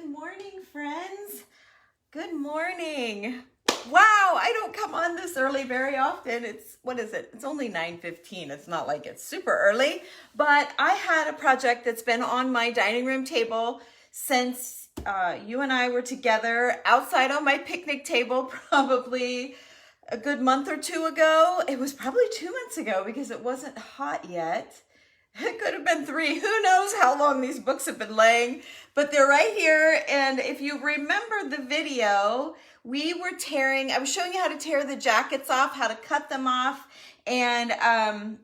Good morning, friends. Good morning. Wow, I don't come on this early very often. What is it? It's only 9:15. It's not like it's super early, but I had a project that's been on my dining room table since you and I were together outside on my picnic table, probably a good month or two ago. It was probably 2 months ago because it wasn't hot yet. It could have been 3. Who knows how long these books have been laying, but they're right here. And if you remember the video, I was showing you how to tear the jackets off, how to cut them off, and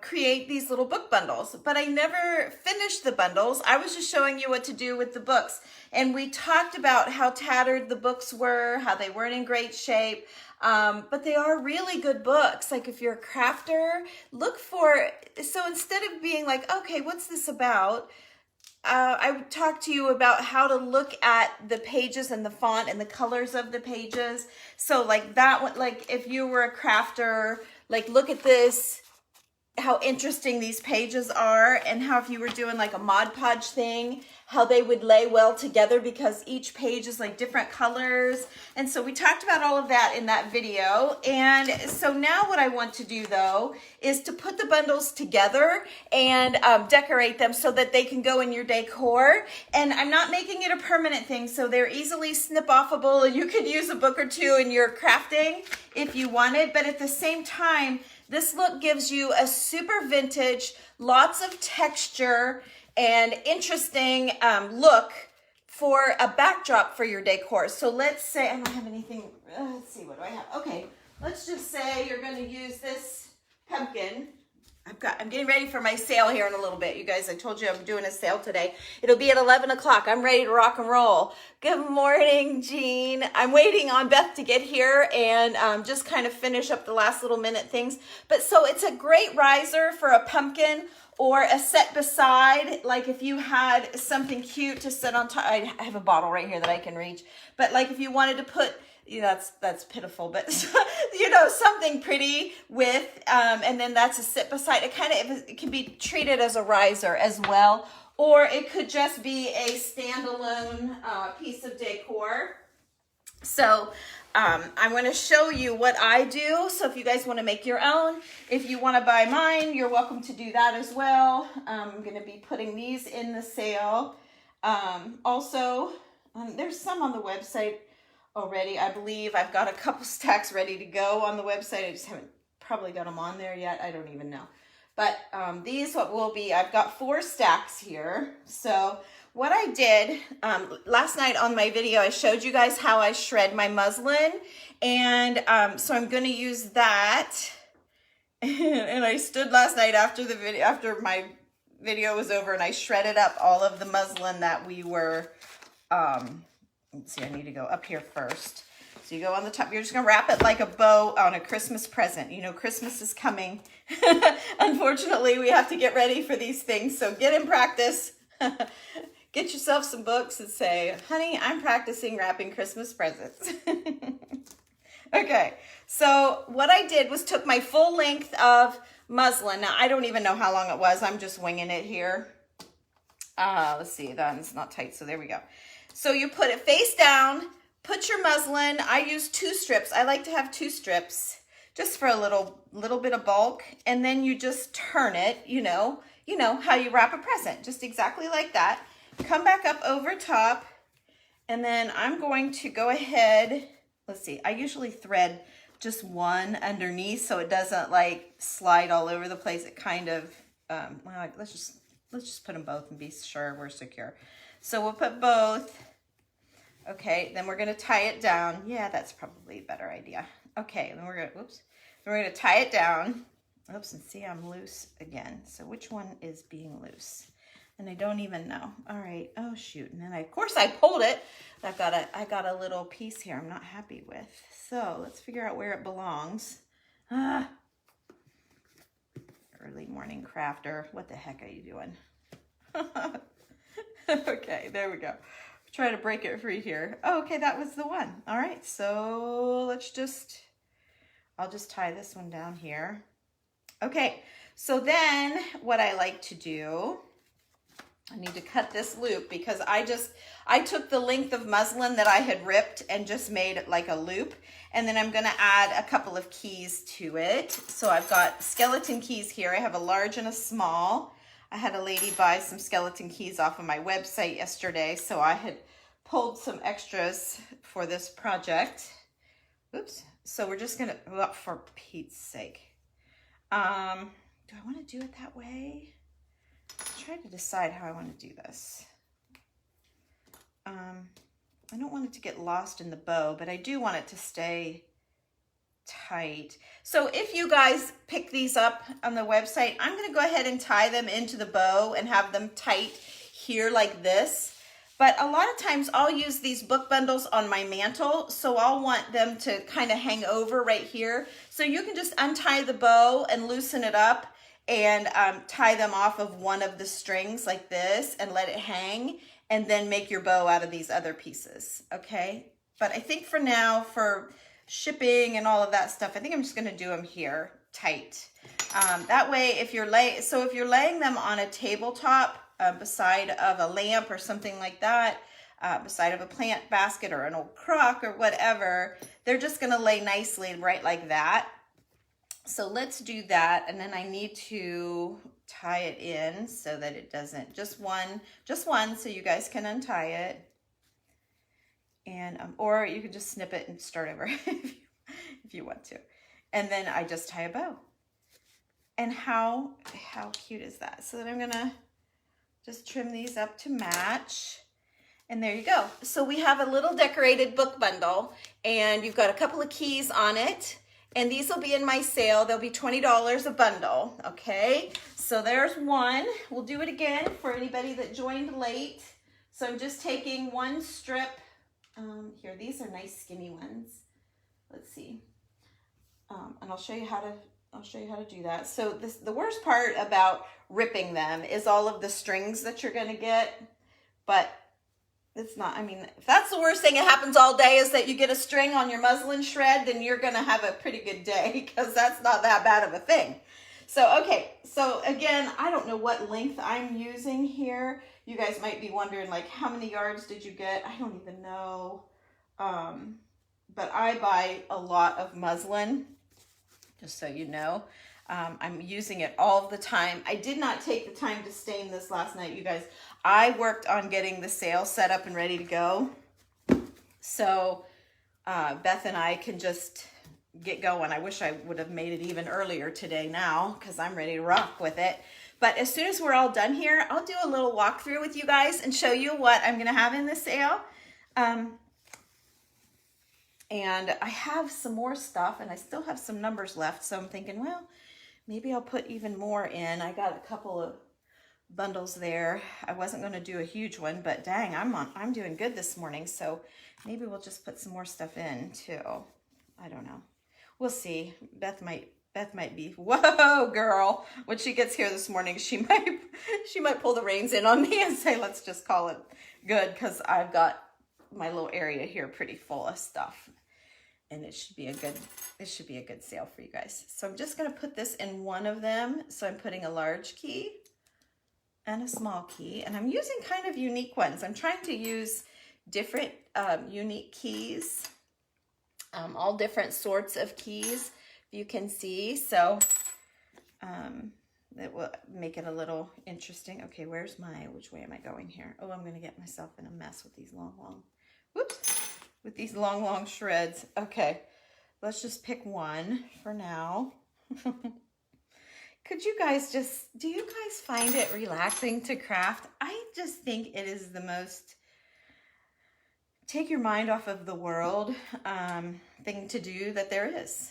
create these little book bundles. But I never finished the bundles. I was just showing you what to do with the books. And we talked about how tattered the books were, how they weren't in great shape. But they are really good books. Like if you're a crafter, so instead of being like, okay, what's this about? I would talk to you about how to look at the pages and the font and the colors of the pages. So like that one, like if you were a crafter, like look at this, how interesting these pages are, and how if you were doing like a Mod Podge thing, how they would lay well together because each page is like different colors. And so we talked about all of that in that video. And so now what I want to do though is to put the bundles together and decorate them so that they can go in your decor. And I'm not making it a permanent thing, so they're easily snip-offable. You could use a book or two in your crafting if you wanted, but at the same time, this look gives you a super vintage, lots of texture, and interesting look for a backdrop for your decor. So let's say, I don't have anything, let's see, what do I have? Okay, let's just say you're gonna use this pumpkin. I'm getting ready for my sale here in a little bit. You guys, I told you I'm doing a sale today. It'll be at 11 o'clock. I'm ready to rock and roll. Good morning, Jean. I'm waiting on Beth to get here and just kind of finish up the last little minute things. But so it's a great riser for a pumpkin or a set beside, like if you had something cute to set on top. I have a bottle right here that I can reach. But like if you wanted to put, that's pitiful, but something pretty with, and then that's a sit beside. It can be treated as a riser as well, or it could just be a standalone piece of decor. So I'm going to show you what I do. So if you guys want to make your own, if you want to buy mine, you're welcome to do that as well. I'm going to be putting these in the sale. Also, there's some on the website already. I believe I've got a couple stacks ready to go on the website. I just haven't probably got them on there yet. I don't even know. But I've got 4 stacks here. So what I did last night on my video, I showed you guys how I shred my muslin. And so I'm going to use that. And I stood last night after my video was over, and I shredded up all of the muslin that we were, let's see, I need to go up here first. So you go on the top, you're just gonna wrap it like a bow on a Christmas present. You know, Christmas is coming. Unfortunately, we have to get ready for these things. So get in practice. Get yourself some books and say, honey, I'm practicing wrapping Christmas presents. Okay, so what I did was took my full length of muslin. Now, I don't even know how long it was. I'm just winging it here. Let's see, that's not tight, so there we go. So you put it face down, put your muslin. I use 2 strips. I like to have 2 strips just for a little bit of bulk. And then you just turn it, you know how you wrap a present, just exactly like that. Come back up over top. And then I'm going to go ahead. Let's see, I usually thread just one underneath so it doesn't like slide all over the place. It kind of, let's just put them both and be sure we're secure. So we'll put both. Okay, then we're gonna tie it down. Yeah, that's probably a better idea. Okay, then we're gonna tie it down. Oops, and see, I'm loose again. So which one is being loose? And I don't even know. All right, oh shoot. And then of course I pulled it. I got a little piece here I'm not happy with. So let's figure out where it belongs. Early morning crafter, what the heck are you doing? Okay, there we go. Try to break it free here. Oh, okay, that was the one. All right, so I'll just tie this one down here. Okay, so then what I like to do I need to cut this loop because I took the length of muslin that I had ripped and just made it like a loop. And then I'm gonna add a couple of keys to it. So I've got skeleton keys here. I have a large and a small. I had a lady buy some skeleton keys off of my website yesterday, so I had pulled some extras for this project. Oops. So we're just gonna, well, for Pete's sake. Do I wanna do it that way? Try to decide how I want to do this. I don't want it to get lost in the bow, but I do want it to stay tight. So if you guys pick these up on the website, I'm going to go ahead and tie them into the bow and have them tight here like this. But a lot of times I'll use these book bundles on my mantle, so I'll want them to kind of hang over right here. So you can just untie the bow and loosen it up and tie them off of one of the strings like this and let it hang, and then make your bow out of these other pieces, okay? But I think for now, for shipping and all of that stuff, I think I'm just gonna do them here tight. That way, if you're laying them on a tabletop beside of a lamp or something like that, beside of a plant basket or an old crock or whatever, they're just gonna lay nicely right like that. So let's do that, and then I need to tie it in so that it doesn't, just one so you guys can untie it. And or you can just snip it and start over if you want to. And then I just tie a bow. And how cute is that? So then I'm gonna just trim these up to match. And there you go. So we have a little decorated book bundle, and you've got a couple of keys on it. And these will be in my sale. They'll be $20 a bundle, okay? So there's one. We'll do it again for anybody that joined late. So I'm just taking one strip. Here, these are nice skinny ones. Let's see. And I'll show you how to do that. So the worst part about ripping them is all of the strings that you're gonna get, but it's not, I mean, if that's the worst thing that happens all day is that you get a string on your muslin shred, then you're going to have a pretty good day, because that's not that bad of a thing. So, okay. So again, I don't know what length I'm using here. You guys might be wondering, like, how many yards did you get? I don't even know. But I buy a lot of muslin, just so you know. I'm using it all the time. I did not take the time to stain this last night, you guys. I worked on getting the sale set up and ready to go. So Beth and I can just get going. I wish I would have made it even earlier today now, because I'm ready to rock with it. But as soon as we're all done here, I'll do a little walkthrough with you guys and show you what I'm going to have in the sale. And I have some more stuff, and I still have some numbers left. So I'm thinking, well, maybe I'll put even more in. I got a couple of bundles there. I wasn't going to do a huge one, but dang, I'm doing good this morning. So maybe we'll just put some more stuff in too. I don't know. We'll see. Beth might be, whoa, girl. When she gets here this morning, she might pull the reins in on me and say, let's just call it good, because I've got my little area here pretty full of stuff. And it should be a good sale for you guys. So I'm just going to put this in one of them. So I'm putting a large key and a small key, and I'm using kind of unique ones. I'm trying to use different unique keys, all different sorts of keys, you can see. So that will make it a little interesting. Okay, which way am I going here? Oh, I'm going to get myself in a mess with these long shreds. Okay, let's just pick one for now. Do you guys find it relaxing to craft? I just think it is the most take your mind off of the world thing to do that there is.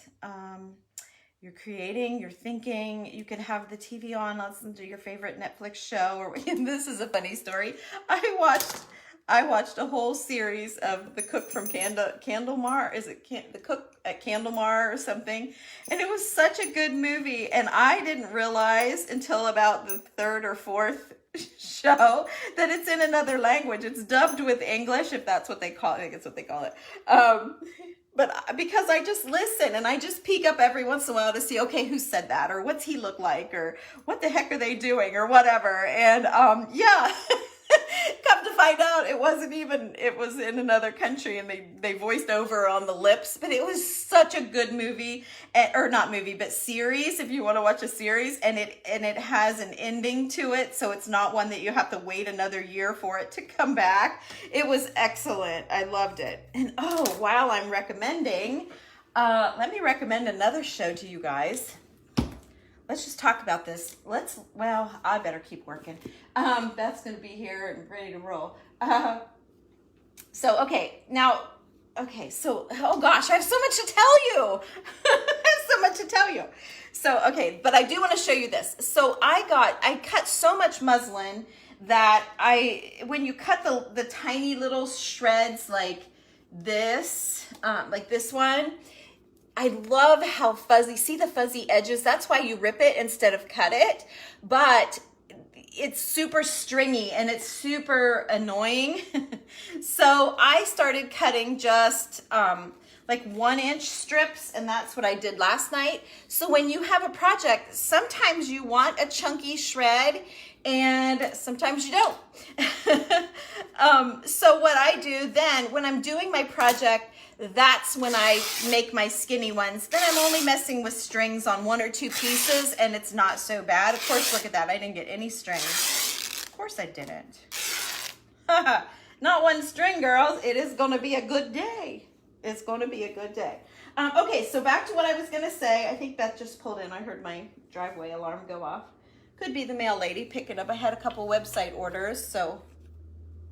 You're creating, you're thinking, you can have the TV on, listen to your favorite Netflix show, or this is a funny story. I watched a whole series of The Cook from Candlemar. Is it The Cook at Candlemar or something? And it was such a good movie. And I didn't realize until about the third or fourth show that it's in another language. It's dubbed with English, if that's what they call it. I think it's what they call it. But because I just listen and I just peek up every once in a while to see, okay, who said that, or what's he look like, or what the heck are they doing, or whatever. And yeah, come to find out, it was in another country, and they voiced over on the lips. But it was such a good movie, or not movie, but series, if you want to watch a series, and it has an ending to it, so it's not one that you have to wait another year for it to come back. It was excellent. I loved it. And oh, while I'm recommending, let me recommend another show to you guys. Let's just talk about this. Well, I better keep working. That's going to be here and ready to roll. So, oh gosh, I have so much to tell you. So, okay, but I do want to show you this. So I cut so much muslin that when you cut the tiny little shreds like this one, I love how fuzzy, see the fuzzy edges? That's why you rip it instead of cut it, but it's super stringy and it's super annoying. So I started cutting just like 1-inch strips, and that's what I did last night. So when you have a project, sometimes you want a chunky shred and sometimes you don't. So what I do then, when I'm doing my project, that's when I make my skinny ones. Then I'm only messing with strings on 1 or 2 pieces, and it's not so bad. Of course, look at that. I didn't get any strings. Of course I didn't. Not one string, girls. It is going to be a good day. It's going to be a good day. Okay, so back to what I was going to say. I think Beth just pulled in. I heard my driveway alarm go off. Could be the mail lady picking up. I had a couple website orders, so...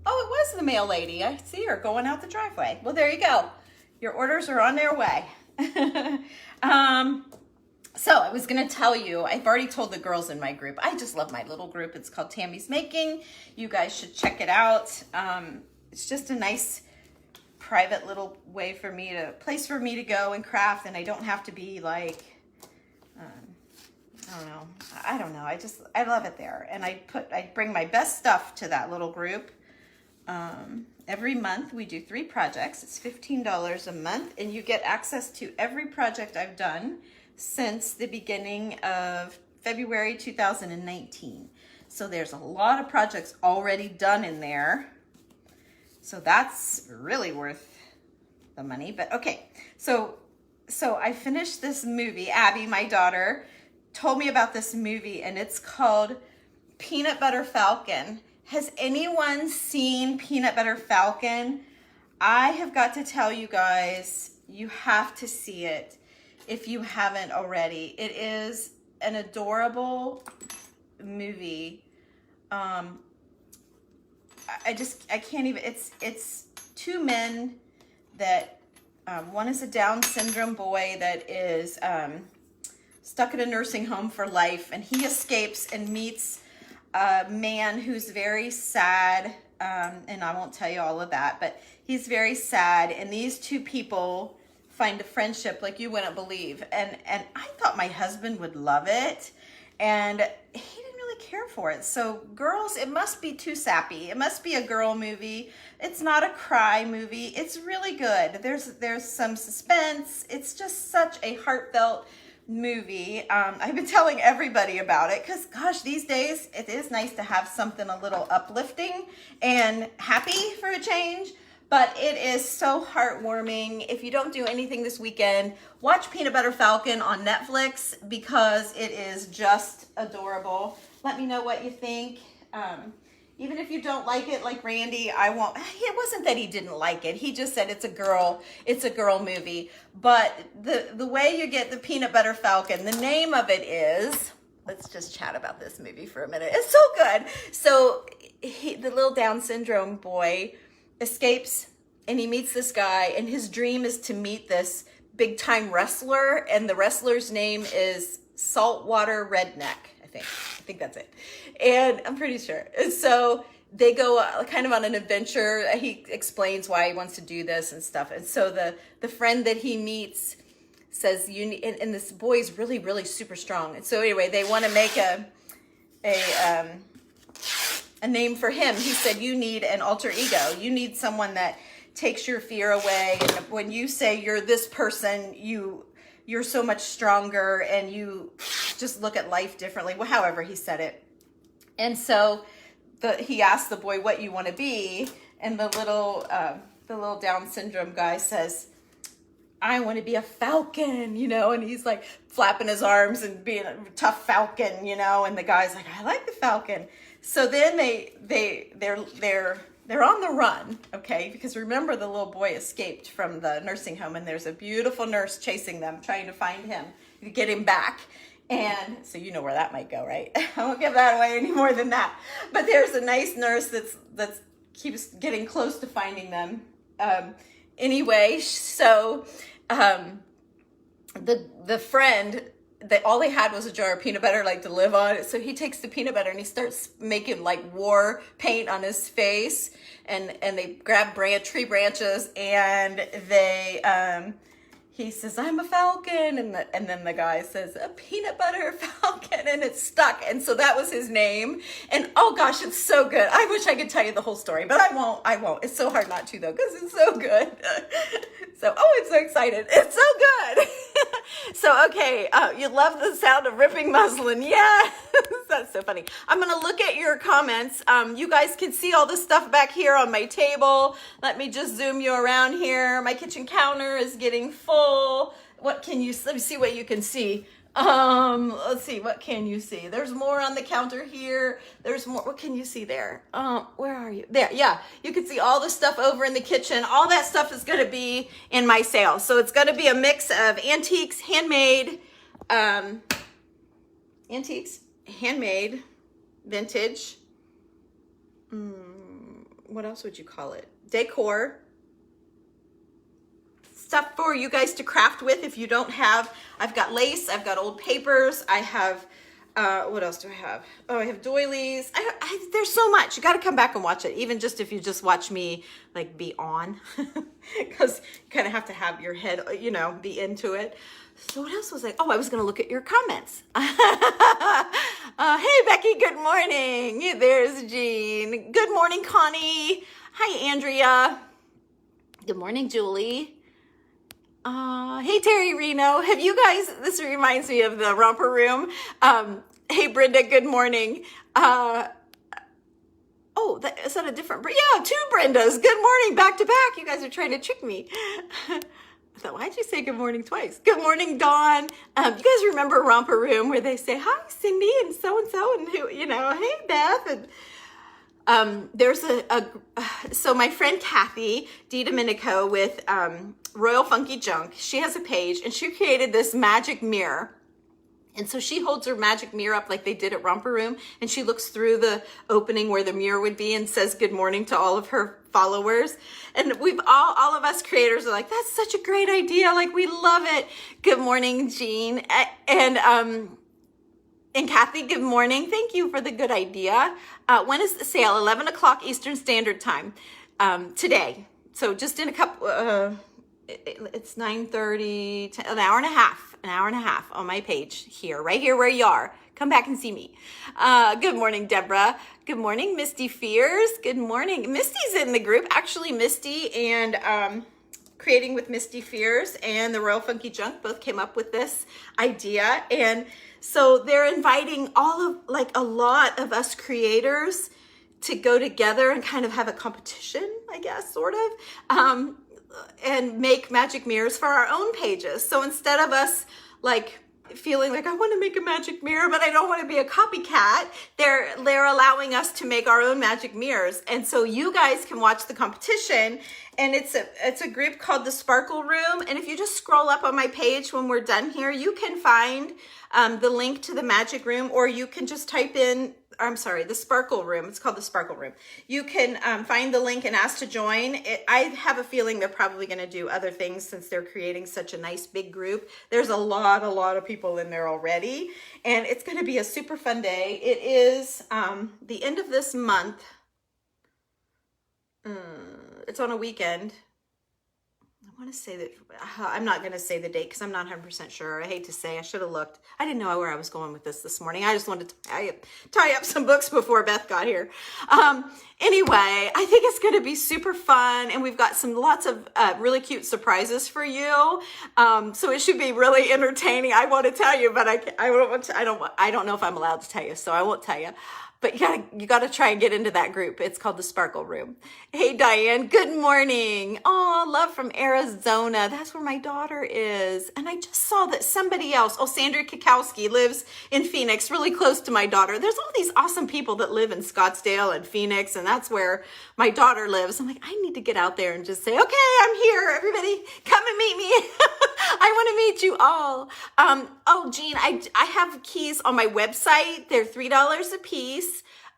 Oh, it was the mail lady. I see her going out the driveway. Well, there you go. Your orders are on their way. So I was going to tell you, I've already told the girls in my group. I just love my little group. It's called Tammy's Making. You guys should check it out. It's just a nice private little way for me place for me to go and craft, and I don't have to be like, I don't know. I love it there. And I bring my best stuff to that little group. Every month we do 3 projects. It's $15 a month, and you get access to every project I've done since the beginning of February 2019. So there's a lot of projects already done in there. So that's really worth the money. But okay, so I finished this movie. Abby, my daughter, told me about this movie, and it's called Peanut Butter Falcon. Has anyone seen Peanut Butter Falcon? I have got to tell you guys, you have to see it if you haven't already. It is an adorable movie. I can't even, it's 2 men that, one is a Down syndrome boy that is stuck in a nursing home for life, and he escapes and meets a man who's very sad, and I won't tell you all of that, but he's very sad, and these 2 people find a friendship like you wouldn't believe, and I thought my husband would love it, and he didn't really care for it. So girls, it must be too sappy. It must be a girl movie. It's not a cry movie. It's really good. There's some suspense. It's just such a heartfelt movie. I've been telling everybody about it because, gosh, these days it is nice to have something a little uplifting and happy for a change, but it is so heartwarming. If you don't do anything this weekend, watch Peanut Butter Falcon on Netflix because it is just adorable. Let me know what you think. Even if you don't like it, like Randy, it wasn't that he didn't like it. He just said it's a girl movie. But the way you get the Peanut Butter Falcon, the name of it is, let's just chat about this movie for a minute. It's so good. So the little Down syndrome boy escapes and he meets this guy, and his dream is to meet this big time wrestler, and the wrestler's name is Saltwater Redneck. I think that's it. And I'm pretty sure. And so they go kind of on an adventure. He explains why he wants to do this and stuff. And so the friend that he meets says, and this boy's really, really super strong. And so anyway, they want to make a name for him. He said, you need an alter ego. You need someone that takes your fear away. And when you say you're this person, you're so much stronger and you just look at life differently. Well, however he said it. And so he asked the boy what you want to be. And the little Down syndrome guy says, I want to be a falcon, you know, and he's like flapping his arms and being a tough falcon, you know, and the guy's like, I like the falcon. So then they're on the run, okay? Because remember, the little boy escaped from the nursing home, and there's a beautiful nurse chasing them, trying to find him, to get him back. And so you know where that might go, right? I won't give that away any more than that. But there's a nice nurse that's keeps getting close to finding them. Anyway, so the friend, all they had was a jar of peanut butter, like, to live on. So he takes the peanut butter and he starts making like war paint on his face, and they grab tree branches, and he says, I'm a falcon, and then the guy says, a peanut butter falcon, and it's stuck. And so that was his name. And oh gosh, it's so good. I wish I could tell you the whole story, but I won't. It's so hard not to, though, because it's so good. So, I'm so excited. It's so good. So, okay, you love the sound of ripping muslin. Yeah, that's so funny. I'm going to look at your comments. You guys can see all this stuff back here on my table. Let me just zoom you around here. My kitchen counter is getting full. Let me see what you can see. Let's see, what can you see? There's more on the counter here. There's more. What can you see there? Where are you? There, yeah. You can see all the stuff over in the kitchen. All that stuff is going to be in my sale. So it's going to be a mix of antiques, handmade, vintage. What else would you call it? Decor. Stuff for you guys to craft with if you don't have. I've got lace, I've got old papers, I have, what else do I have? Oh, I have doilies. There's so much. You got to come back and watch it, even just if you just watch me like be on, because you kind of have to have your head, you know, be into it. So what else was I? Oh, I was going to look at your comments. Hey, Becky, good morning. There's Jean. Good morning, Connie. Hi, Andrea. Good morning, Julie. Hey, Terry Reno. Have you guys, this reminds me of the romper room. Hey, Brenda, good morning. Is that a different, yeah, two Brendas. Good morning, back to back. You guys are trying to trick me. I thought, why'd you say good morning twice? Good morning, Dawn. You guys remember romper room where they say, hi, Cindy, and so, and who, you know, hey, Beth, and there's so my friend Kathy DiDomenico with Royal Funky Junk, she has a page, and she created this magic mirror. And so she holds her magic mirror up like they did at Romper Room, and she looks through the opening where the mirror would be and says good morning to all of her followers. And we've all of us creators are like, that's such a great idea. Like, we love it. Good morning, Jean. And Kathy, good morning. Thank you for the good idea. When is the sale? 11 o'clock Eastern Standard Time today. So just in a couple, it's 9:30, an hour and a half on my page here, right here where you are. Come back and see me. Good morning, Deborah. Good morning, Misty Fears. Good morning. Misty's in the group. Actually, Misty and Creating with Misty Fears and the Royal Funky Junk both came up with this idea. And so they're inviting a lot of us creators to go together and kind of have a competition, I guess, sort of, and make magic mirrors for our own pages. So instead of us like feeling like I want to make a magic mirror, but I don't want to be a copycat, they're allowing us to make our own magic mirrors. And so you guys can watch the competition, and it's a group called the Sparkle Room. And if you just scroll up on my page when we're done here, you can find the link to the magic room, or you can just type in, the Sparkle Room. It's called the Sparkle Room. You can find the link and ask to join. I have a feeling they're probably going to do other things since they're creating such a nice big group. There's a lot of people in there already, and it's going to be a super fun day. It is the end of this month. It's on a weekend. I want to say that, I'm not going to say the date because I'm not 100% sure. I hate to say, I should have looked. I didn't know where I was going with this morning. I just wanted to tie up some books before Beth got here. Anyway, I think it's going to be super fun, and we've got lots of really cute surprises for you. So it should be really entertaining. I want to tell you, but I don't know if I'm allowed to tell you, so I won't tell you. But you gotta try and get into that group. It's called the Sparkle Room. Hey, Diane, good morning. Oh, love from Arizona. That's where my daughter is. And I just saw that somebody else, Sandra Kikowski, lives in Phoenix, really close to my daughter. There's all these awesome people that live in Scottsdale and Phoenix, and that's where my daughter lives. I'm like, I need to get out there and just say, okay, I'm here. Everybody, come and meet me. I want to meet you all. Jean, I have keys on my website. They're $3 a piece.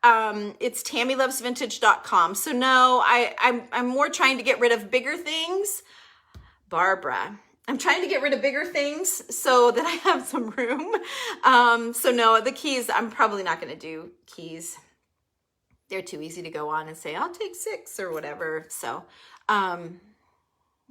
It's TammyLovesVintage.com. So no, I'm more trying to get rid of bigger things. Barbara, I'm trying to get rid of bigger things so that I have some room. So no, the keys, I'm probably not going to do keys. They're too easy to go on and say, I'll take 6 or whatever. So,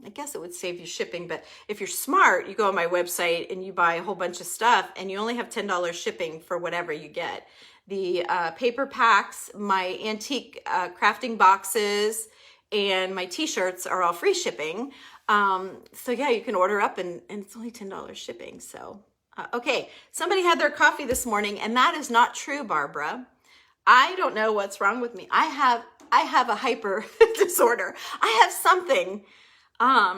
I guess it would save you shipping, but if you're smart, you go on my website and you buy a whole bunch of stuff and you only have $10 shipping for whatever you get. The paper packs, my antique crafting boxes, and my t-shirts are all free shipping. So yeah, you can order up and it's only $10 shipping. So, okay. Somebody had their coffee this morning, and that is not true, Barbara. I don't know what's wrong with me. I have a hyper disorder. I have something. I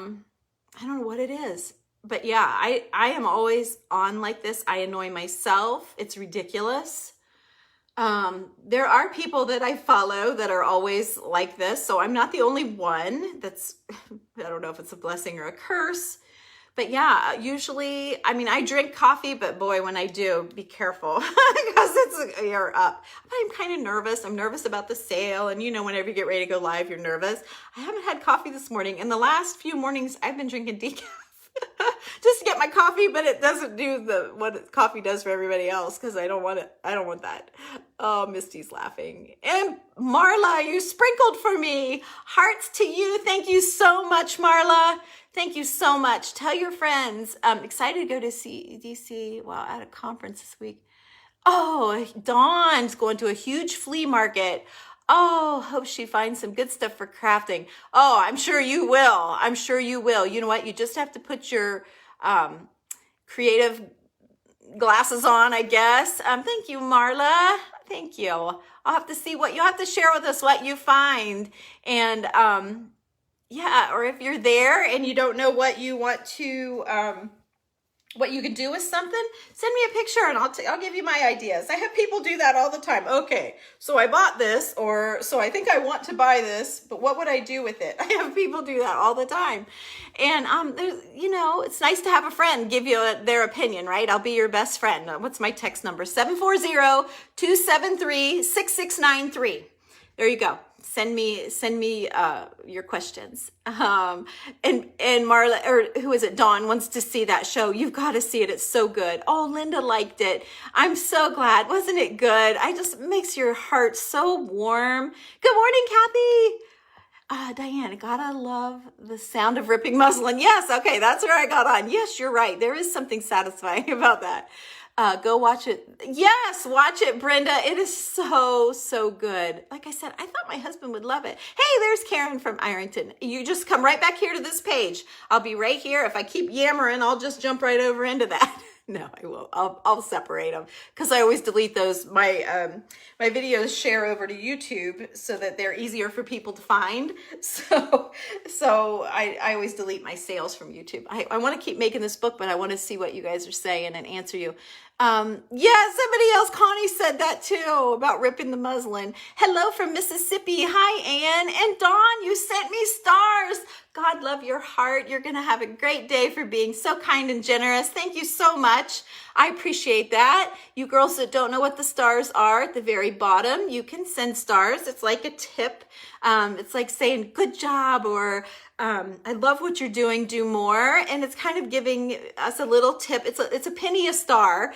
don't know what it is, but yeah, I am always on like this. I annoy myself. It's ridiculous. There are people that I follow that are always like this. So I'm not the only one that's, I don't know if it's a blessing or a curse, but yeah, usually, I mean, I drink coffee, but boy, when I do, be careful because you're up. But I'm kind of nervous. I'm nervous about the sale. And whenever you get ready to go live, you're nervous. I haven't had coffee this morning. In the last few mornings, I've been drinking decaf just to get my coffee, but it doesn't do what coffee does for everybody else because I don't want it. I don't want that. Oh, Misty's laughing. And Marla, you sprinkled for me. Hearts to you. Thank you so much, Marla. Thank you so much. Tell your friends. I'm excited to go to DC. Wow, at a conference this week. Oh, Dawn's going to a huge flea market. Oh, hope she finds some good stuff for crafting. Oh, I'm sure you will. I'm sure you will. You know what? You just have to put your creative glasses on, I guess. Thank you, Marla. Thank you. I'll have to see you'll have to share with us what you find. And yeah, or if you're there and you don't know what you want to, what you can do with something, send me a picture and I'll give you my ideas. I have people do that all the time. Okay, so I bought this, or so I think I want to buy this, but what would I do with it? I have people do that all the time. And there's, it's nice to have a friend give you their opinion, right? I'll be your best friend. What's my text number? 740-273-6693. There you go. Send me your questions. And Marla, or who is it? Dawn wants to see that show. You've got to see it. It's so good. Oh, Linda liked it. I'm so glad. Wasn't it good? It makes your heart so warm. Good morning, Kathy. Diane, gotta love the sound of ripping muslin. Yes. Okay. That's where I got on. Yes, you're right. There is something satisfying about that. Go watch it. Yes, watch it, Brenda. It is so, so good. Like I said, I thought my husband would love it. Hey, there's Karen from Ironton. You just come right back here to this page. I'll be right here. If I keep yammering, I'll just jump right over into that. No, I won't. I'll separate them because I always delete those. My videos share over to YouTube so that they're easier for people to find. So I always delete my sales from YouTube. I want to keep making this book, but I want to see what you guys are saying and answer you. Yeah, somebody else, Connie, said that too about ripping the muslin. Hello from Mississippi. Hi, Ann. And Dawn, you sent me stars. God love your heart. You're going to have a great day for being so kind and generous. Thank you so much. I appreciate that. You girls that don't know what the stars are, at the very bottom, you can send stars. It's like a tip. It's like saying, good job, or I love what you're doing, do more. And it's kind of giving us a little tip. It's a penny a star.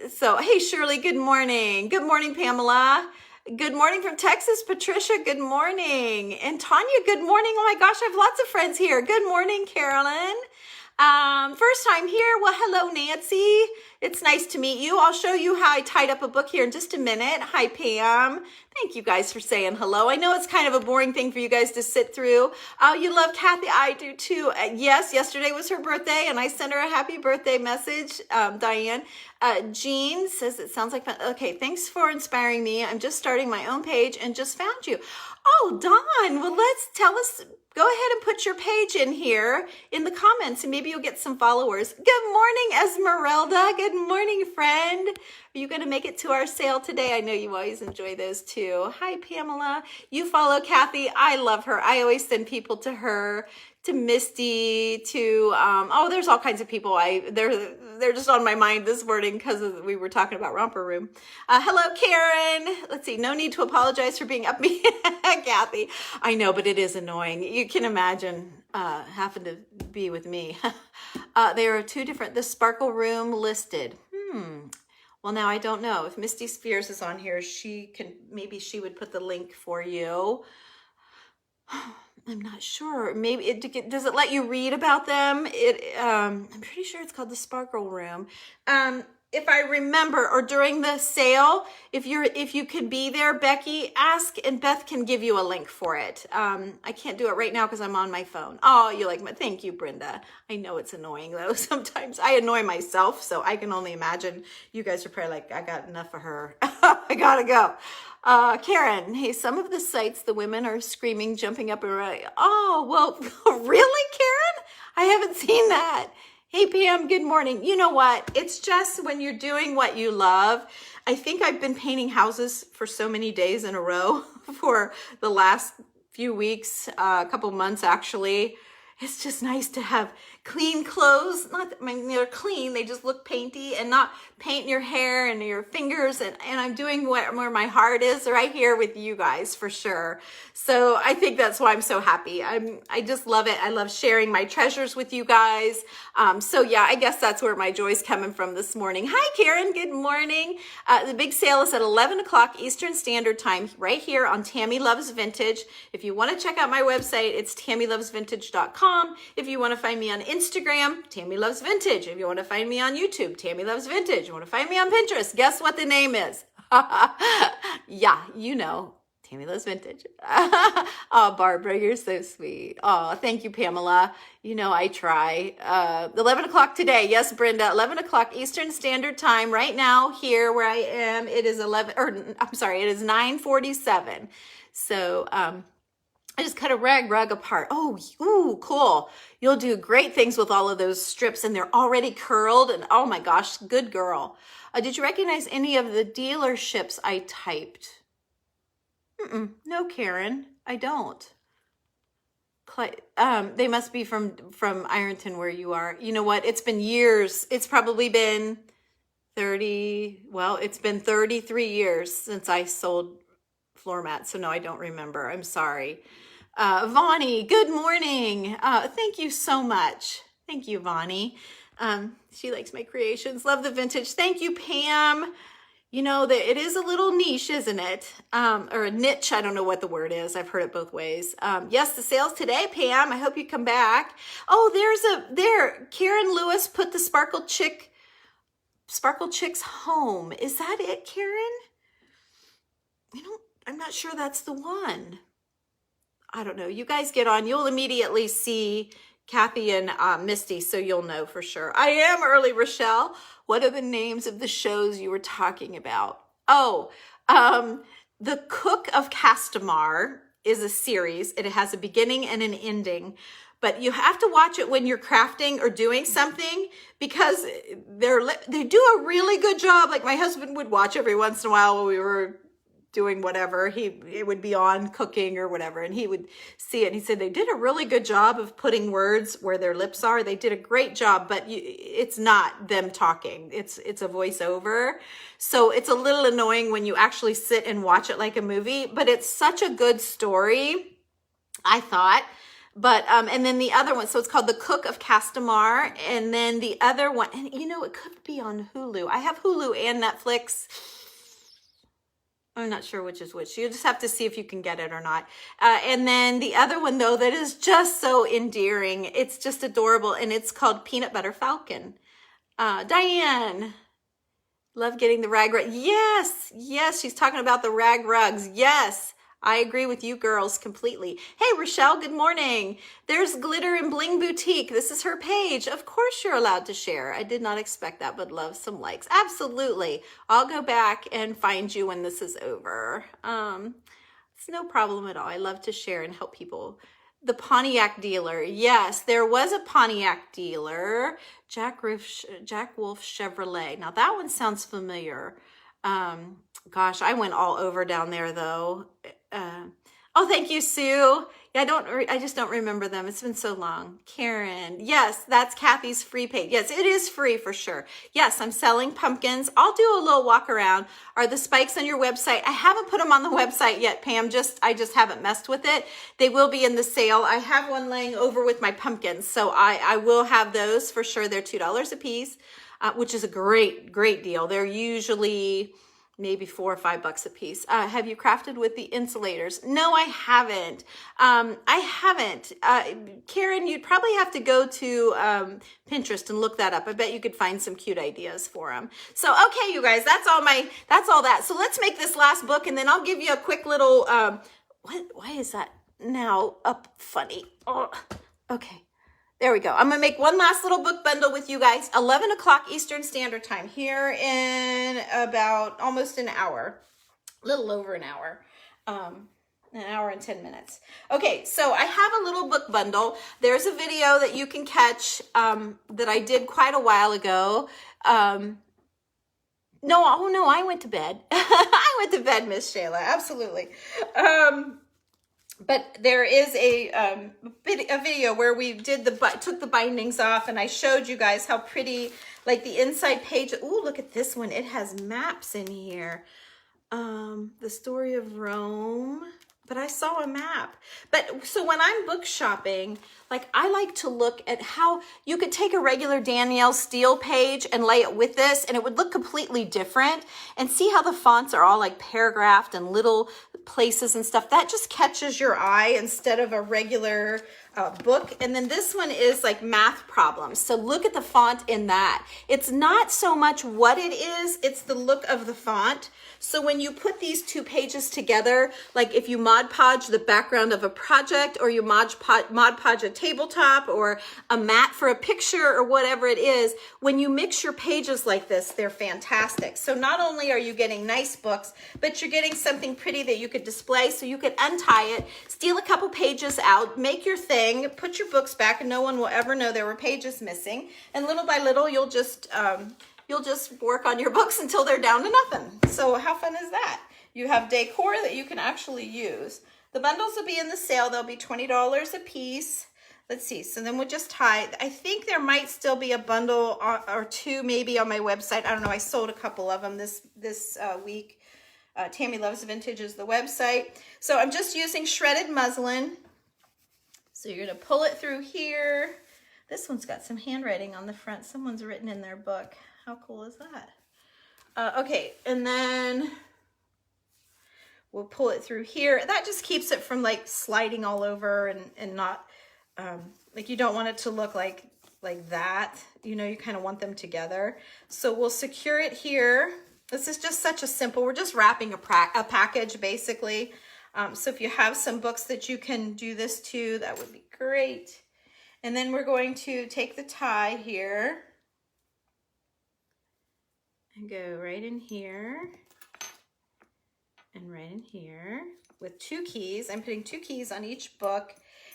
So, hey, Shirley, good morning. Good morning, Pamela. Good morning from Texas, Patricia. Good morning. And Tanya, good morning. Oh my gosh, I have lots of friends here. Good morning, Carolyn. First time here. Well, hello, Nancy. It's nice to meet you. I'll show you how I tied up a book here in just a minute. Hi, Pam. Thank you guys for saying hello. I know it's kind of a boring thing for you guys to sit through. Oh, you love Kathy. I do too. Yes, yesterday was her birthday and I sent her a happy birthday message. Diane. Jean says it sounds like fun. Okay, thanks for inspiring me. I'm just starting my own page and just found you. Oh, Dawn. Well, tell us. Go ahead and put your page in here in the comments and maybe you'll get some followers. Good morning, Esmeralda. Good morning, friend. Are you going to make it to our sale today? I know you always enjoy those too. Hi, Pamela. You follow Kathy. I love her. I always send people to her, to Misty, to, there's all kinds of people. They're just on my mind this morning because we were talking about Romper Room. Hello, Karen. Let's see. No need to apologize for being upbeat, Kathy. I know, but it is annoying. You can imagine having to be with me. There are two different, the Sparkle Room listed. Well, now I don't know. If Misty Spears is on here, maybe she would put the link for you. I'm not sure. Maybe does it let you read about them? I'm pretty sure it's called the Sparkle Room. If I remember, or during the sale, if you could be there, Becky, ask and Beth can give you a link for it. I can't do it right now because I'm on my phone. Oh, you like my, thank you, Brenda. I know it's annoying though. Sometimes I annoy myself, so I can only imagine you guys are probably like, I got enough of her. I gotta go. Karen, hey, some of the sites, the women are screaming, jumping up and running. Oh, well, really, Karen? I haven't seen that. Hey, Pam, good morning. You know what? It's just when you're doing what you love. I think I've been painting houses for so many days in a row for the last few weeks, a couple months actually. It's just nice to have clean clothes. They're clean. They just look painty and not paint your hair and your fingers. And I'm doing where my heart is right here with you guys for sure. So I think that's why I'm so happy. I just love it. I love sharing my treasures with you guys. So yeah, I guess that's where my joy's coming from this morning. Hi, Karen. Good morning. The big sale is at 11 o'clock Eastern Standard Time right here on Tammy Loves Vintage. If you want to check out my website, it's tammylovesvintage.com. If you want to find me on Instagram, Tammy Loves Vintage. If you want to find me on YouTube, Tammy Loves Vintage. You want to find me on Pinterest, guess what the name is? Yeah, you know, Tammy Loves Vintage. Oh, Barbara, you're so sweet. Oh, thank you, Pamela. You know, I try. 11 o'clock today. Yes, Brenda, 11 o'clock Eastern Standard Time right now here where I am. It is it is 9:47. So, I just cut a rug apart. Oh, ooh, cool. You'll do great things with all of those strips and they're already curled and oh my gosh, good girl. Did you recognize any of the dealerships I typed? No, Karen, I don't. They must be from Ironton where you are. You know what? It's been years. It's probably been it's been 33 years since I sold floor mats. So no, I don't remember. I'm sorry. Vani, good morning. Thank you so much. Thank you, Vani. She likes my creations. Love the vintage. Thank you, Pam. You know that it is a little niche, isn't it? Or a niche. I don't know what the word is. I've heard it both ways. Yes, the sale's today, Pam. I hope you come back. Oh, Karen Lewis put the Sparkle Chick's home. Is that it, Karen? I'm not sure that's the one. I don't know. You guys get on. You'll immediately see Kathy and Misty, so you'll know for sure. I am early, Rochelle. What are the names of the shows you were talking about? Oh, The Cook of Castamar is a series. It has a beginning and an ending, but you have to watch it when you're crafting or doing something because they do a really good job. Like my husband would watch every once in a while when we were doing whatever, it would be on cooking or whatever, and he would see it and he said they did a really good job of putting words where their lips are. They did a great job, but it's not them talking. It's a voiceover. So it's a little annoying when you actually sit and watch it like a movie, but it's such a good story, I thought. But, and then the other one, so it's called The Cook of Castamar. And then the other one, and you know, it could be on Hulu. I have Hulu and Netflix. I'm not sure which is which. You just have to see if you can get it or not. And then the other one, though, that is just so endearing. It's just adorable, and it's called Peanut Butter Falcon. Diane, love getting the rag rug. Yes, yes, she's talking about the rag rugs. Yes, I agree with you girls completely. Hey, Rochelle, good morning. There's Glitter and Bling Boutique. This is her page. Of course you're allowed to share. I did not expect that, but love some likes. Absolutely. I'll go back and find you when this is over. It's no problem at all. I love to share and help people. The Pontiac dealer. Yes, there was a Pontiac dealer. Jack Wolf Chevrolet. Now that one sounds familiar. Gosh, I went all over down there though. Oh, thank you, Sue. Yeah, I just don't remember them. It's been so long. Karen. Yes, that's Kathy's free page. Yes, it is free for sure. Yes, I'm selling pumpkins. I'll do a little walk around. Are the spikes on your website? I haven't put them on the website yet, Pam. I just haven't messed with it. They will be in the sale. I have one laying over with my pumpkins. So I will have those for sure. They're $2 a piece, which is a great, great deal. They're usually maybe $4 or $5 a piece. Have you crafted with the insulators? No, I haven't. Karen, you'd probably have to go to Pinterest and look that up. I bet you could find some cute ideas for them. So, okay, you guys, that's all that. So let's make this last book, and then I'll give you a quick little, why is that now up funny? Oh, okay. There we go. I'm going to make one last little book bundle with you guys. 11 o'clock Eastern Standard Time here in about almost an hour, a little over an hour, an hour and 10 minutes. Okay, so I have a little book bundle. There's a video that you can catch that I did quite a while ago. No, I went to bed. I went to bed, Miss Shayla. Absolutely. But there is a video where we took the bindings off, and I showed you guys how pretty, like the inside page. Ooh, look at this one. It has maps in here. The story of Rome. But I saw a map. But so when I'm book shopping, like I like to look at how you could take a regular Danielle Steele page and lay it with this, and it would look completely different. And see how the fonts are all like paragraphed and little places and stuff. That just catches your eye instead of a regular book. And then this one is like math problems. So look at the font in that. It's not so much what it is, it's the look of the font. So when you put these two pages together, like if you Mod Podge the background of a project, or you Mod Podge a tabletop, or a mat for a picture, or whatever it is, when you mix your pages like this, they're fantastic. So not only are you getting nice books, but you're getting something pretty that you could display. So you could untie it, steal a couple pages out, make your thing, put your books back, and no one will ever know there were pages missing. And little by little, you'll just work on your books until they're down to nothing. So how fun is that? You have decor that you can actually use. The bundles will be in the sale. They'll be $20 a piece. Let's see. So then we'll just tie. I think there might still be a bundle or two maybe on my website. I don't know. I sold a couple of them this week. Tammy Loves Vintage is the website. So I'm just using shredded muslin. So you're going to pull it through here. This one's got some handwriting on the front. Someone's written in their book. How cool is that? Okay, and then we'll pull it through here. That just keeps it from like sliding all over and not, like you don't want it to look like that. You know, you kind of want them together. So we'll secure it here. This is just such a simple, we're just wrapping a package basically. So if you have some books that you can do this to, that would be great. And then we're going to take the tie here and go right in here and right in here with 2 keys. I'm putting 2 keys on each book,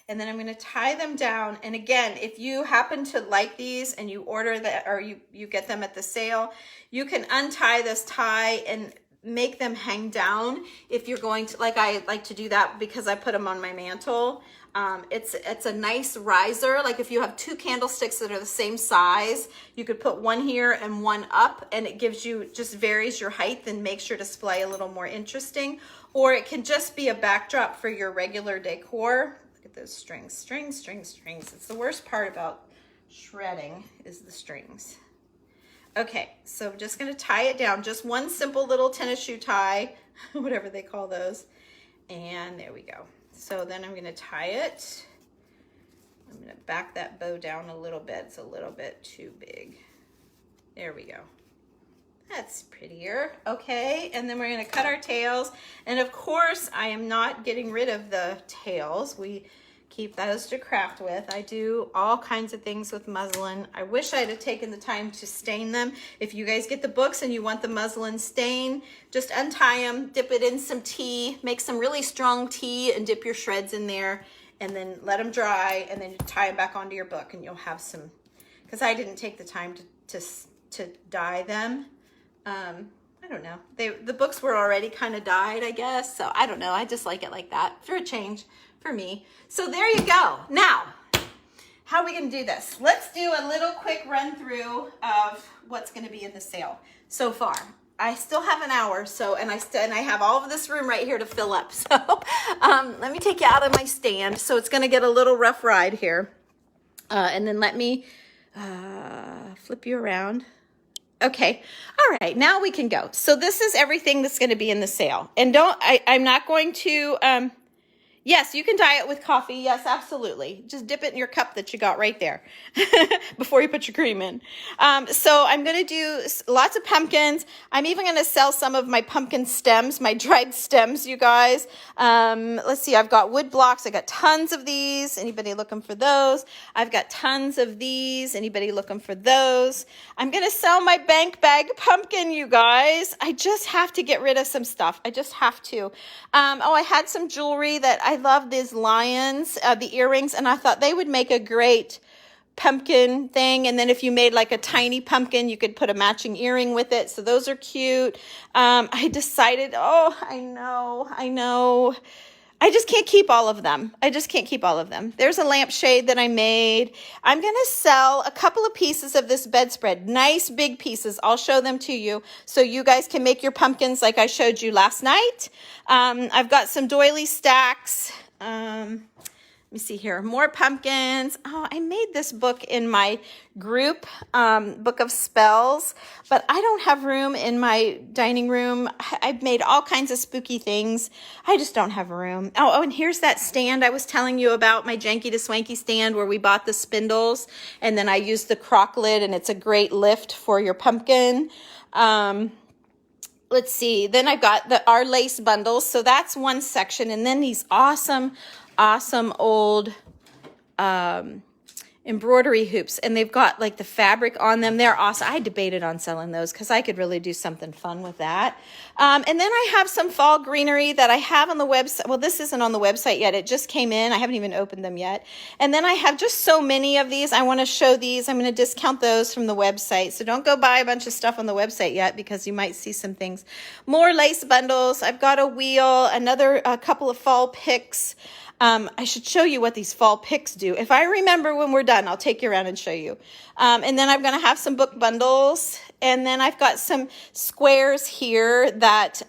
and then I'm going to tie them down. And again, if you happen to like these and you order that, or you get them at the sale, you can untie this tie and make them hang down if you're going to, like I like to do that because I put them on my mantle. It's a nice riser. Like if you have 2 candlesticks that are the same size, you could put one here and one up, and it gives you, just varies your height and makes your display a little more interesting. Or it can just be a backdrop for your regular decor. Look at those strings, strings. It's the worst part about shredding is the strings. Okay, so I'm just going to tie it down. Just one simple little tennis shoe tie, whatever they call those. And there we go. So then I'm going to tie it. I'm going to back that bow down a little bit. It's a little bit too big. There we go. That's prettier. Okay, and then we're going to cut our tails. And of course, I am not getting rid of the tails. We keep those to craft with. I do all kinds of things with muslin. I wish I'd have taken the time to stain them. If you guys get the books and you want the muslin stain, just untie them, dip it in some tea, make some really strong tea and dip your shreds in there, and then let them dry, and then you tie them back onto your book, and you'll have some, because I didn't take the time to dye them. I don't know. The books were already kind of dyed, I guess. So I don't know. I just like it like that for a change for me. So there you go. Now, how are we going to do this? Let's do a little quick run through of what's going to be in the sale so far. I still have an hour, so and I have all of this room right here to fill up. So let me take you out of my stand. So it's going to get a little rough ride here, and then let me flip you around. Okay. All right. Now we can go. So this is everything that's going to be in the sale. And I'm not going to, yes, you can dye it with coffee. Yes, absolutely. Just dip it in your cup that you got right there before you put your cream in. So I'm going to do lots of pumpkins. I'm even going to sell some of my pumpkin stems, my dried stems, you guys. Let's see. I've got wood blocks. I got tons of these. Anybody looking for those? I've got tons of these. Anybody looking for those? I'm going to sell my bank bag pumpkin, you guys. I just have to get rid of some stuff. I just have to. Oh, I had some jewelry that I love, these lions, the earrings, and I thought they would make a great pumpkin thing. And then if you made like a tiny pumpkin, you could put a matching earring with it. So those are cute. I decided, oh, I know. I just can't keep all of them. There's a lampshade that I made. I'm going to sell a couple of pieces of this bedspread. Nice big pieces. I'll show them to you so you guys can make your pumpkins like I showed you last night. I've got some doily stacks. Let me see here. More pumpkins. Oh, I made this book in my group, book of spells, but I don't have room in my dining room. I've made all kinds of spooky things. I just don't have room. Oh, and here's that stand I was telling you about, my janky to swanky stand where we bought the spindles, and then I used the crock lid, and it's a great lift for your pumpkin. Let's see. Then I've got our lace bundles. So that's one section. And then these awesome old embroidery hoops, and they've got like the fabric on them. They're awesome. I debated on selling those because I could really do something fun with that. And then I have some fall greenery that I have on the website. Well, this isn't on the website yet. It just came in. I haven't even opened them yet. And then I have just so many of these. I want to show these. I'm going to discount those from the website. So don't go buy a bunch of stuff on the website yet because you might see some things. More lace bundles. I've got a wheel, a couple of fall picks. I should show you what these fall picks do. If I remember when we're done, I'll take you around and show you. And then I'm going to have some book bundles. And then I've got some squares here that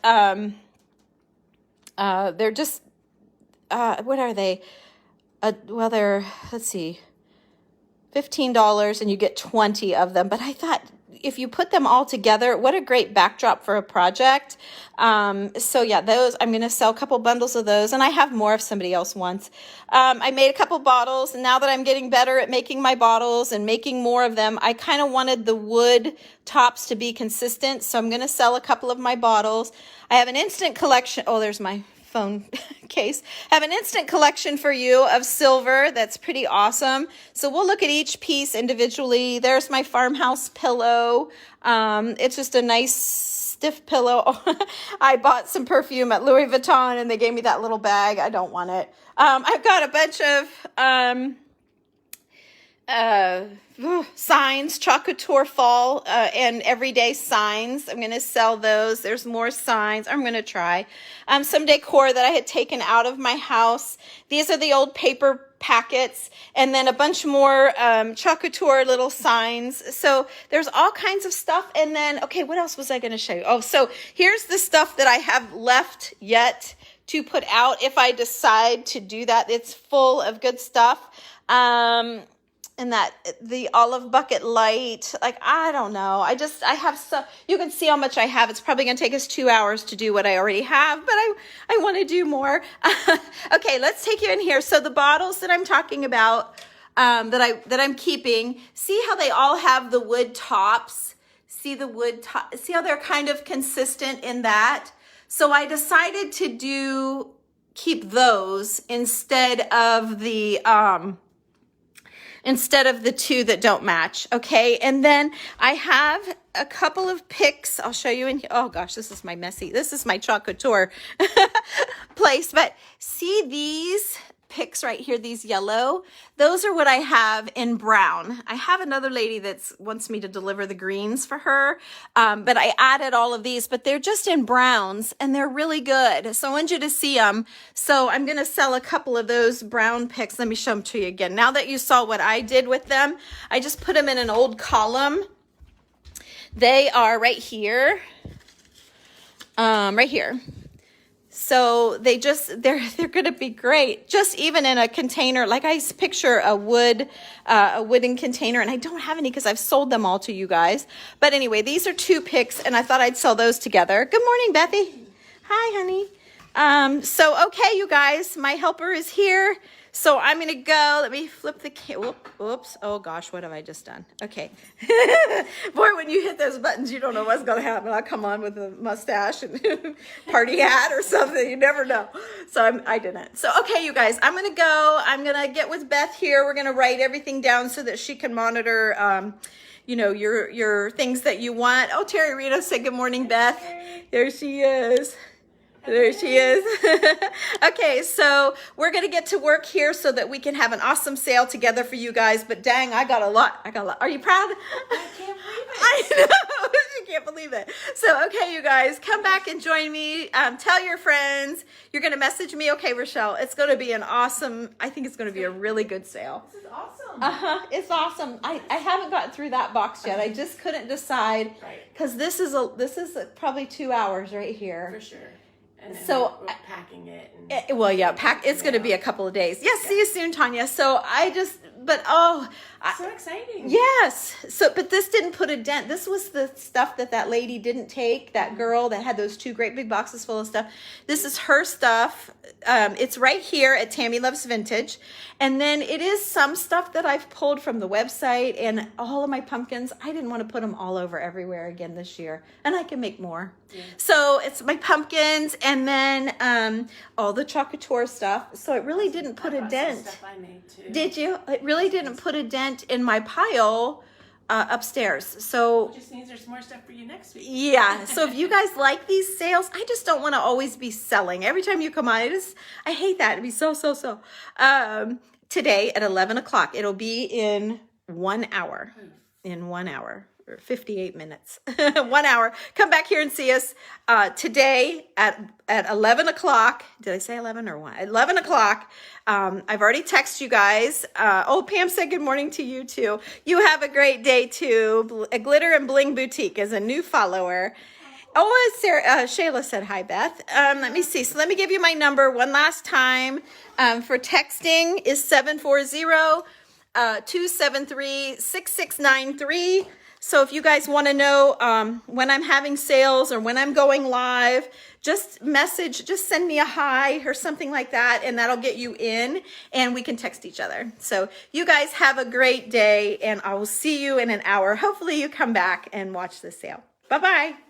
they're just, what are they? Well, they're, let's see, $15 and you get 20 of them. But I thought, if you put them all together, what a great backdrop for a project. So yeah, those, I'm going to sell a couple bundles of those, and I have more if somebody else wants. I made a couple bottles, and now that I'm getting better at making my bottles and making more of them, I kind of wanted the wood tops to be consistent, so I'm going to sell a couple of my bottles. I have an instant collection. Oh, there's my phone case. I have an instant collection for you of silver that's pretty awesome. So we'll look at each piece individually. There's my farmhouse pillow. It's just a nice stiff pillow. I bought some perfume at Louis Vuitton and they gave me that little bag. I don't want it. I've got a bunch of signs, chocolate tour fall and everyday signs. I'm going to sell those. There's more signs. I'm going to try some decor that I had taken out of my house. These are the old paper packets, and then a bunch more chocolate tour little signs. So there's all kinds of stuff. And then, okay, what else was I going to show you? Oh, so here's the stuff that I have left yet to put out if I decide to do that. It's full of good stuff. and the olive bucket light. Like, I don't know. I have so, you can see how much I have. It's probably going to take us 2 hours to do what I already have, but I want to do more. Okay, let's take you in here. So the bottles that I'm talking about, that I'm keeping, see how they all have the wood tops? See the wood top? See how they're kind of consistent in that? So I decided to keep those instead of the two that don't match. Okay, and then I have a couple of picks. I'll show you in here. Oh gosh, this is my chocolate tour place. But see these picks right here, these yellow, those are what I have in brown. I have another lady that wants me to deliver the greens for her, but I added all of these, but they're just in browns and they're really good. So I want you to see them. So I'm going to sell a couple of those brown picks. Let me show them to you again. Now that you saw what I did with them, I just put them in an old column. They are right here, right here. So they're going to be great, just even in a container. Like I picture a wooden container, and I don't have any because I've sold them all to you guys. But anyway, these are 2 picks, and I thought I'd sell those together. Good morning, Bethy. Hi, honey. So, okay, you guys, my helper is here. So I'm going to go. Let me flip the camera. Oops. Oh, gosh, what have I just done? Okay. Boy, when you hit those buttons, you don't know what's going to happen. I'll come on with a mustache and party hat or something. You never know. So I didn't. So, okay, you guys, I'm going to go. I'm going to get with Beth here. We're going to write everything down so that she can monitor you know, your things that you want. Oh, Terry Rita said good morning, Beth. There she is. There she is. Okay, so we're going to get to work here so that we can have an awesome sale together for you guys. But dang, I got a lot. Are you proud? I can't believe it. I know. You can't believe it. So, okay, you guys, come back and join me. Tell your friends. You're going to message me. Okay, Rochelle, it's going to be an awesome, I think it's going to be a really good sale. This is awesome. It's awesome. I haven't gotten through that box yet. I just couldn't decide. Right. Because this is probably 2 hours right here. For sure. And then So we're packing it. Well, yeah, it's going to be a couple of days. Yes, yeah. See you soon, Tanya. So So exciting. Yes. So, but this didn't put a dent. This was the stuff that lady didn't take, that girl that had those 2 great big boxes full of stuff. This is her stuff. It's right here at Tammy Loves Vintage. And then it is some stuff that I've pulled from the website, and all of my pumpkins. I didn't want to put them all over everywhere again this year, and I can make more. Yeah. So it's my pumpkins, and then all the Chocateur stuff. So it really didn't put a dent. Stuff I made too. Did you? It really didn't put a dent in my pile upstairs. So it just means there's more stuff for you next week. Yeah. So if you guys like these sales, I just don't want to always be selling. Every time you come on, I hate that. It'd be so. Today at 11 o'clock, it'll be in 1 hour. In 1 hour. 58 minutes, 1 hour. Come back here and see us today at 11 o'clock. Did I say 11 or 1? 11 o'clock. I've already texted you guys. Pam said good morning to you too. You have a great day too. A Glitter and Bling Boutique is a new follower. Oh, Shayla said hi, Beth. Let me see. So let me give you my number one last time. For texting is 740-273-6693. So if you guys want to know when I'm having sales or when I'm going live, just send me a hi or something like that, and that'll get you in, and we can text each other. So you guys have a great day, and I will see you in an hour. Hopefully you come back and watch the sale. Bye-bye.